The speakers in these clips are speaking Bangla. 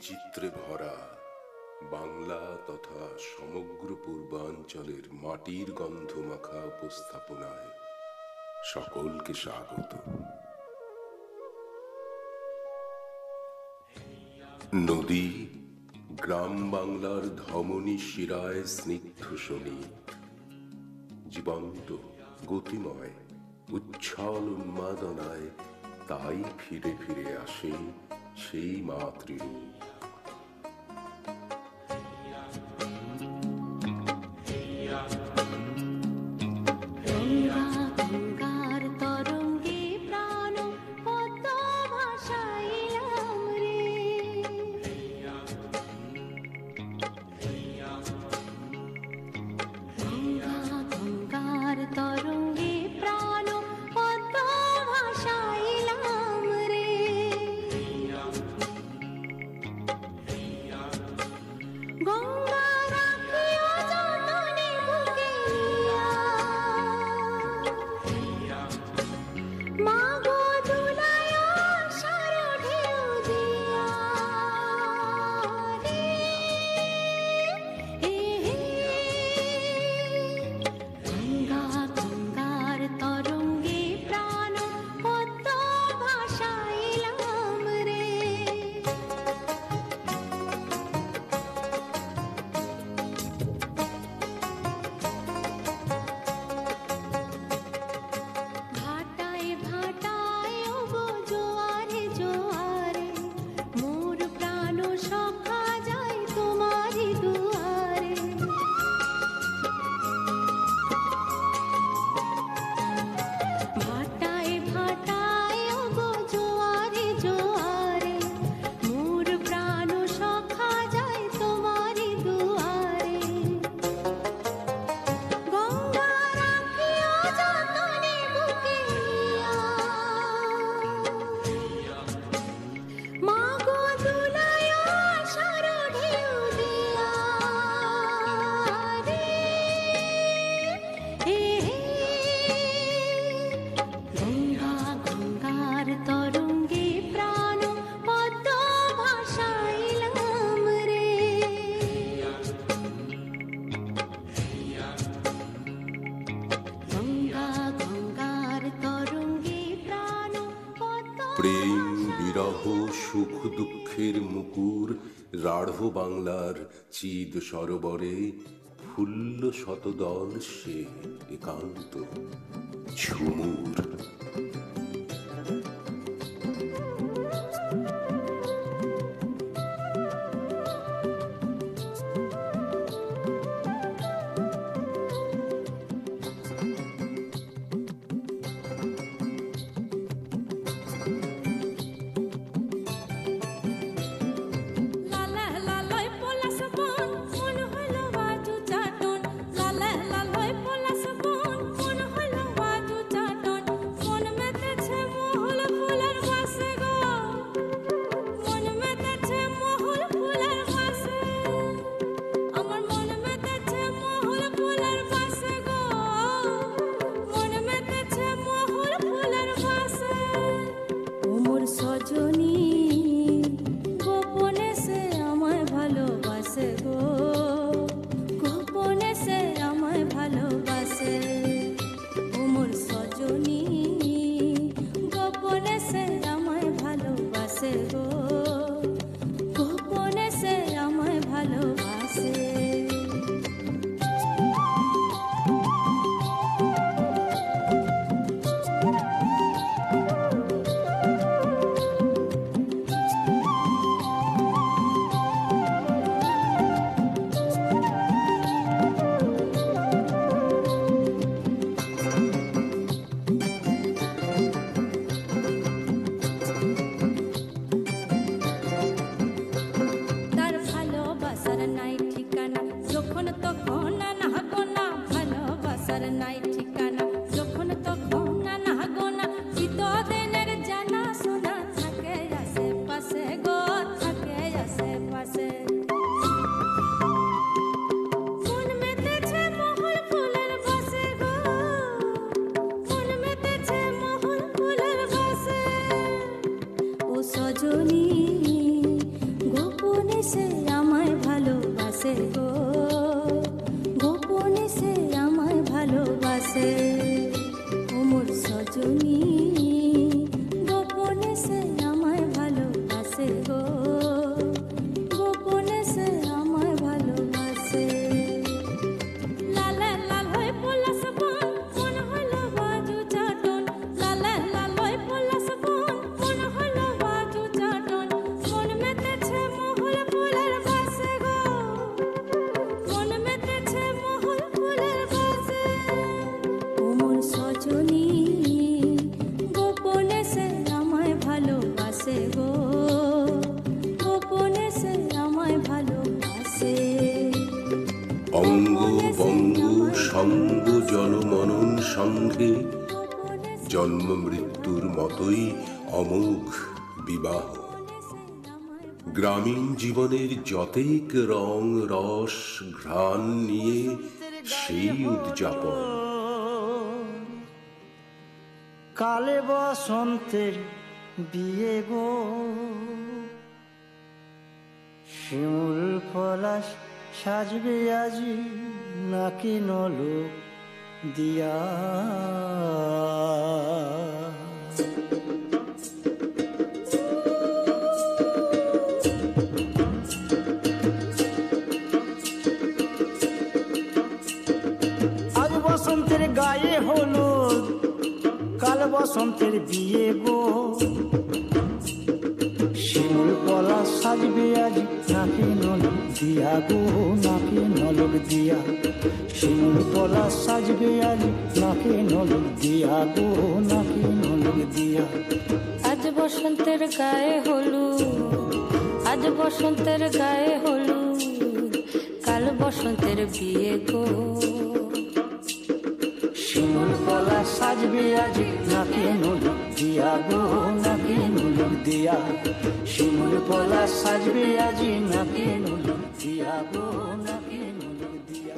বিচিত্রে ভরা বাংলা তথা সমগ্র পূর্বাঞ্চলের মাটির গন্ধমাখা উপস্থাপনায় সকলকে স্বাগত। নদী গ্রাম বাংলার ধমনী শিরায় স্নিগ্ধ শনি, জীবন্ত গতিময় উচ্ছল উন্মাদনায় তাই ফিরে ফিরে আসে সেই মাতৃরূপ। প্রেম বিরহ সুখ দুঃখের মুকুর রাঢ় বাংলার চিদ সরোবরে ফুল্ল শতদল সে একান্ত ঝুমুর। সঙ্গে জন্ম মৃত্যুর মতোই অমোঘ বিবাহ। গ্রামীণ জীবনের যতেক রং রস ঘ্রাণ নিয়ে সেই উদযাপন। কালে বসন্তের বিয়ে গো, শিমুল পলাশ সাজবে আজি নাকি নলক দিয়া। আজ বসন্তের গায়ে হলুদ, কাল বসন্তের বিয়ে গো, শিমুল পলাশ সাজবে আজ নাকি নলক দিয়া গো, নাকি নলক দিয়া। শিমুল পলাশ সাজবে আজ নাকি নলক দিয়া গো, নাকি নলক দিয়া। আজ বসন্তের গায়ে হলুদ, আজ বসন্তের গায়ে হলুদ, কাল বসন্তের বিয়ে গো। শিমুল পলাশ সাজবে আজ নাকি নলক দিয়া গো, নাকি নলক দিয়া। শিমুল পলাশ সাজবে আজ নাকি নলক দিয়া গো, নাকি নলক দিয়া।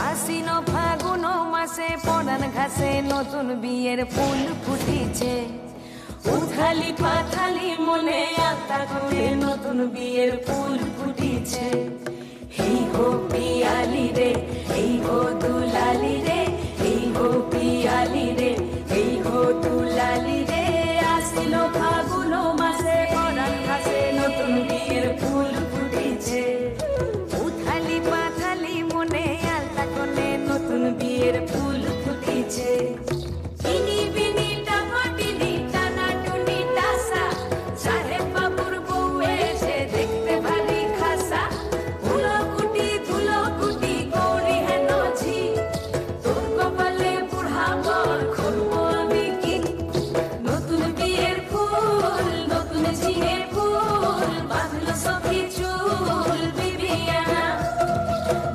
আশ্বিন ফাগুন মাসে পরান ঘাসে নতুন বিয়ের ফুল ফুটিছে। উথালি পাথালি মনে আত্মা করে নতুন বিয়ের ফুল ফুটিছে। এই গো পিয়ালি রে, এই গো দুলালি রে, এই গো পিয়ালি রে, এই গো দুলালি রে। আশ্বিন ফাগুন মাসে পরান ঘাসে নতুন বিয়ের ফুল ফুটিছে। উথালি পাথালি মনে আলতা কোণে নতুন বিয়ের ফুল ফুটিছে। ইনি বিনি টামাটিনি টানা টুনি টাসা, সাহেব বাবুর বউ এসে দেখতে ভারী খাসা। ধুলো কুটি গৌরী হেন ঝি, তোর কপালে বুড়া বর খুলবো আমি কি। নতুন বিয়ের ফুল, নতুন ঝিঙের ফুল, বাঁধলো সখী চুল বিবিয়ানা।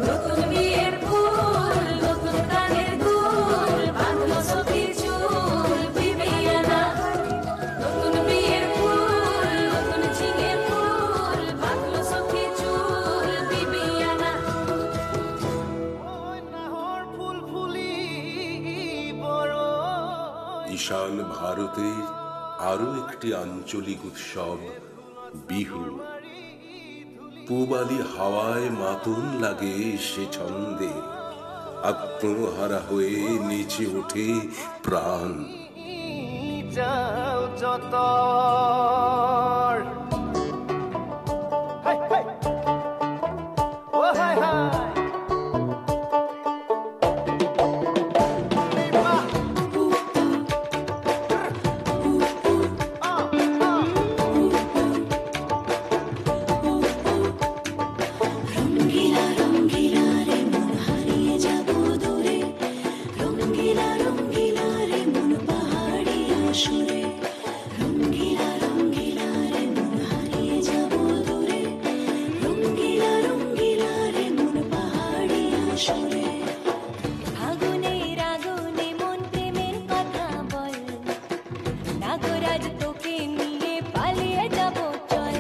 নতুন বিয়ের ফুল, নতুন কানের দুল, বাঁধলো সখী চুল বিবিয়ানা। নতুন বিয়ের ফুল, নতুন ঝিঙের ফুল, বাঁধলো সখী চুল বিবিয়ানা। ঈশান ভারতের আরো একটি আঞ্চলিক উৎসব বিহু। পূবালি হাওয়ায় মাতুন লাগে সে ছন্দে, আত্মহারা হয়ে নেচে ওঠে প্রাণ। যাও যত ও হাই হাই আগুনের আগুনে মন প্রেমের কথা বল, নাগরাজ তোকে নিয়ে পালিয়ে যাব চল।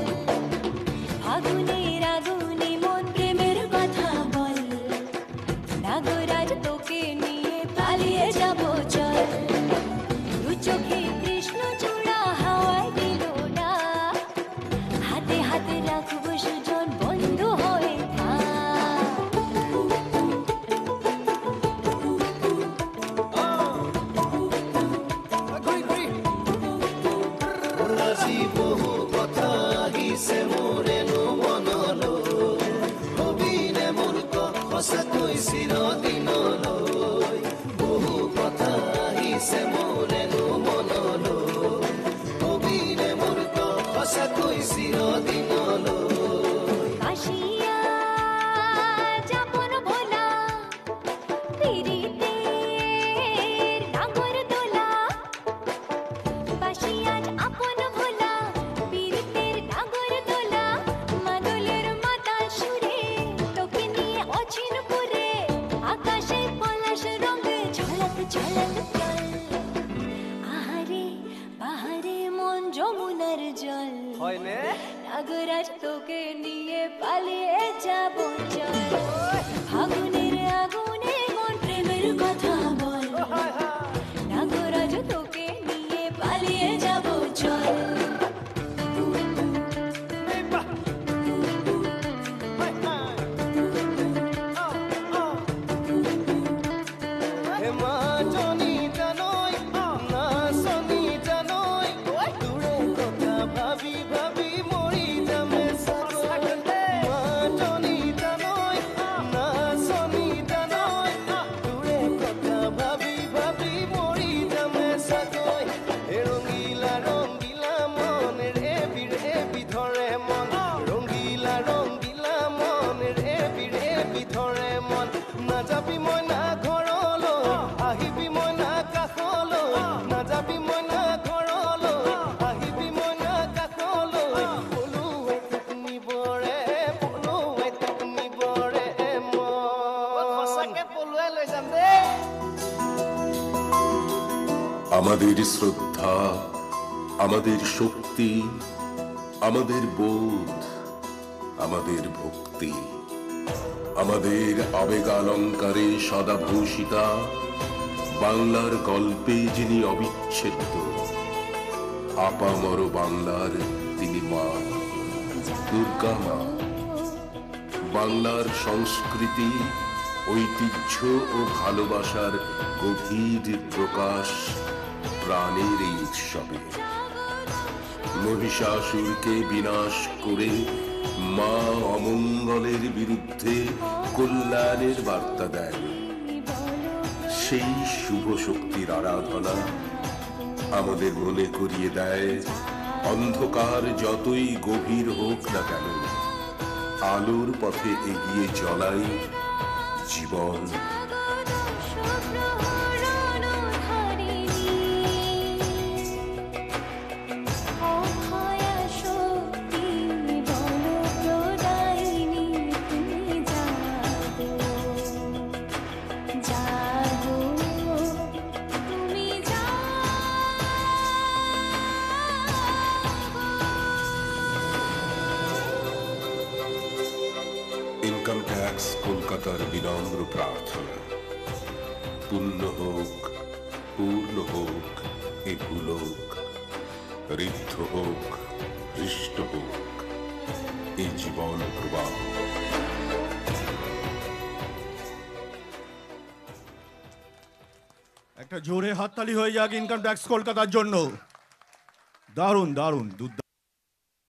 আগুনের আগুনে মন প্রেমের কথা বল, নাগরাজ তোকে নিয়ে পালিয়ে যাব চল। দু চোখে কৃষ্ণ চূড়া হাওয়ায় দিল ডাক, হাতে হাতে রাখবো সুজন বন্ধু হয়ে থাক। কাশিয়া যাপন ভোলা, পিরিতের নাগর দোলা। বাসিয়াজ আপন ভোলা, পিরিতের নাগর দোলা। হাওয়ার জল হয় নে নাগরাজ তোকে নিয়ে পালিয়ে যাব চল ফাগুনের আগুনে মন প্রেমের কথা বল নাগরাজ তোকে নিয়ে পালিয়ে যাব চল নাযাবি মই না ঘৰলৈ আহিবি মই না কাষলৈ নাযাবি মই না ঘৰলৈ আহিবি মই না কাষলৈ পলুৱাই তোক নিবৰে মই সঁচাকে পলুৱাই লৈ যাম দেই আমাদের শ্রদ্ধা, আমাদের শক্তি, আমাদের বোধ, আমাদের ভক্তি, আমাদের আবেগালঙ্কারে সদাভূষিতা বাংলার গল্পে যিনি অবিচ্ছেদ্য আপামর বাংলার তিনি মা দুর্গা মা বাংলার সংস্কৃতি ঐতিহ্য ও ভালোবাসার গভীর প্রকাশ প্রাণের এই উৎসবে মহিষাসুরকে বিনাশ করে মা অমঙ্গলের বিরুদ্ধে কল্যাণের বার্তা দেন সেই শুভ শক্তির আরাধনা আমাদের মনে করিয়ে দেয় অন্ধকার যতই গভীর হোক না কেন আলোর পথে এগিয়ে চলাই জীবন ইনকাম ট্যাক্স কলকাতার বিনম্র প্রার্থনা পূর্ণ হোক পূর্ণ হোক এ ভূলোক ঋদ্ধ হোক হৃষ্ট হোক এই জীবন প্রবাহ একটা জোরে হাততালি হয়ে যাক ইনকাম ট্যাক্স কলকাতার জন্য দারুণ দারুণ দুর্দান্ত